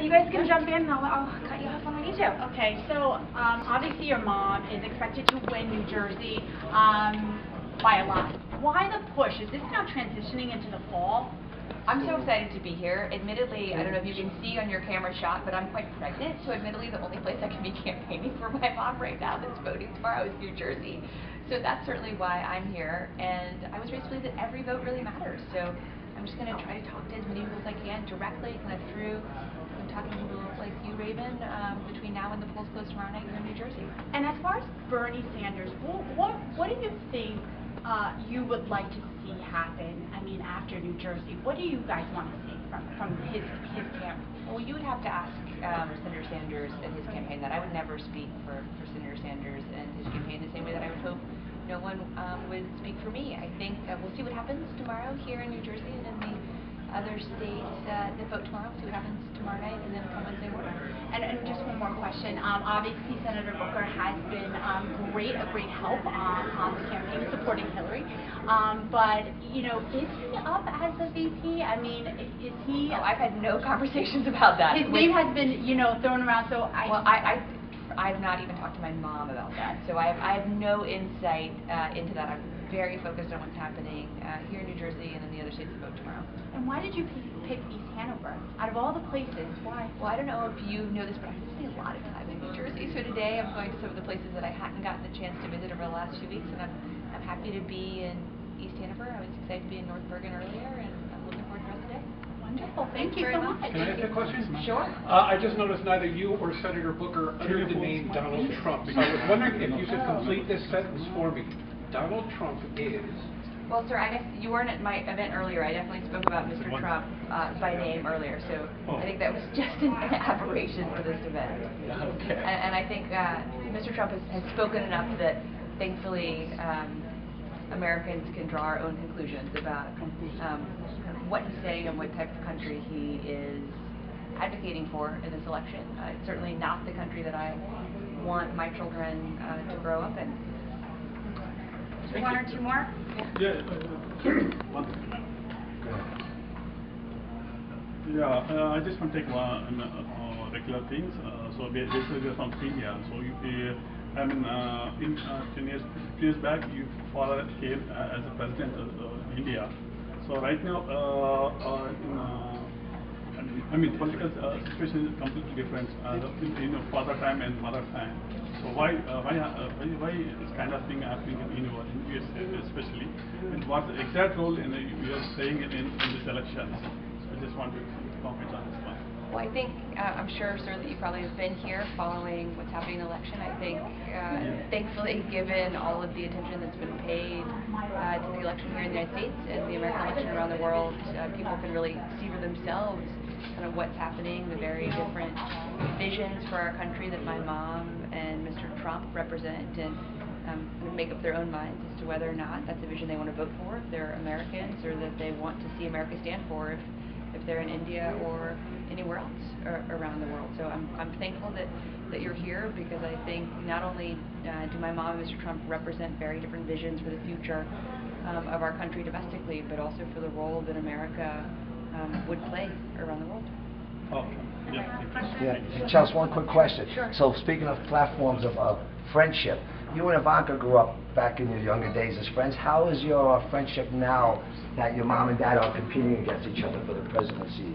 you guys can jump in and I'll cut you off when I need to. Okay, so obviously your mom is expected to win New Jersey by a lot. Why the push? Is this now transitioning into the fall? I'm so excited to be here. Admittedly, I don't know if you can see on your camera shot, but I'm quite pregnant, so admittedly the only place I can be campaigning for my mom right now that's voting tomorrow is New Jersey. So that's certainly why I'm here, and I was raised to believe that every vote really matters. So I'm just going to try to talk to as many people as I can directly, kind of through talking to people like you, Raven, between now and the polls close tomorrow night here in New Jersey. And as far as Bernie Sanders, what do you think you would like to see happen? I mean, after New Jersey, what do you guys want to see from his camp? Well, you would have to ask Senator Sanders and his campaign that. I would never speak for Senator Sanders and his campaign the same way that I would hope no one would speak for me. I think we'll see what happens tomorrow here in New Jersey and in the other states that vote tomorrow. We'll see what happens tomorrow night and then come Wednesday morning. And just one more question. Obviously, Senator Booker has been a great help on the campaign supporting Hillary. But, you know, is he up as a VP? I mean, is he... Oh, I've had no conversations about that. His name has been, you know, thrown around, so I've not even talked to my mom about that, so I have no insight into that. I'm very focused on what's happening here in New Jersey and in the other states that vote tomorrow. And why did you pick East Hanover? Out of all the places, why? Well, I don't know if you know this, but I've been spending a lot of time in New Jersey. So today I'm going to some of the places that I hadn't gotten the chance to visit over the last few weeks, and I'm happy to be in East Hanover. I was excited to be in North Bergen earlier, and I'm looking forward to the rest of the day. Wonderful. Thank you very so much. much. Can I ask a question? Sure. I just noticed neither you or Senator Booker uttered the name Donald Trump. So I was wondering if you could complete this sentence for me. Donald Trump is... Well, sir, I guess you weren't at my event earlier. I definitely spoke about Mr. Trump by name earlier, so I think that was just an aberration for this event. Okay. And I think Mr. Trump has spoken enough that thankfully Americans can draw our own conclusions about what he's saying and what type of country he is advocating for in this election. It's certainly not the country that I want my children to grow up in. One or two more? Yeah, one second, ma'am. Yeah, I just want to take one regular things. So basically, you're from India. So I mean, in 10 years back, you father came as a president of India. So right now, I mean, political situation is completely different. Father time and mother time. So why is kind of thing happening in USA especially? And what's the exact role you are playing in this election? So I just want to comment on this one. Well, I think, I'm sure, sir, that you probably have been here following what's happening in the election. I think, thankfully, given all of the attention that's been paid to the election here in the United States and the American election around the world, people can really see for themselves kind of what's happening, the very different visions for our country that my mom and Mr. Trump represent, and make up their own minds as to whether or not that's a vision they want to vote for, if they're Americans, or that they want to see America stand for if they're in India or anywhere else around the world. So I'm thankful that you're here, because I think not only do my mom and Mr. Trump represent very different visions for the future of our country domestically, but also for the role that America would play around the world. Okay. Yeah, Chelsea, one quick question. Sure. So speaking of platforms of friendship, you and Ivanka grew up back in your younger days as friends. How is your friendship now that your mom and dad are competing against each other for the presidency?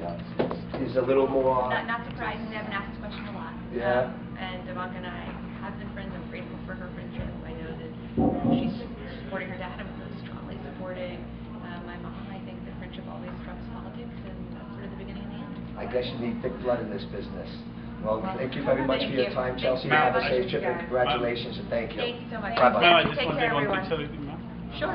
Is it a little more... Not surprisingly, I've been asked this question a lot. Yeah. And Ivanka and I have been friends. I'm grateful for her friendship. I know that she's supporting her dad. I'm really strongly supporting my mom. I think that friendship always trumps politics, and that's sort of the beginning and the end. I guess you need thick blood in this business. Well, thank you very much for thank your you. time, Thank Chelsea. you very Have a much. safe trip, and Yeah. congratulations, and thank you. Thank you so much. Ma'am, I Bye-bye. just Take want to care, take one everyone. picture with you, ma'am. Sure.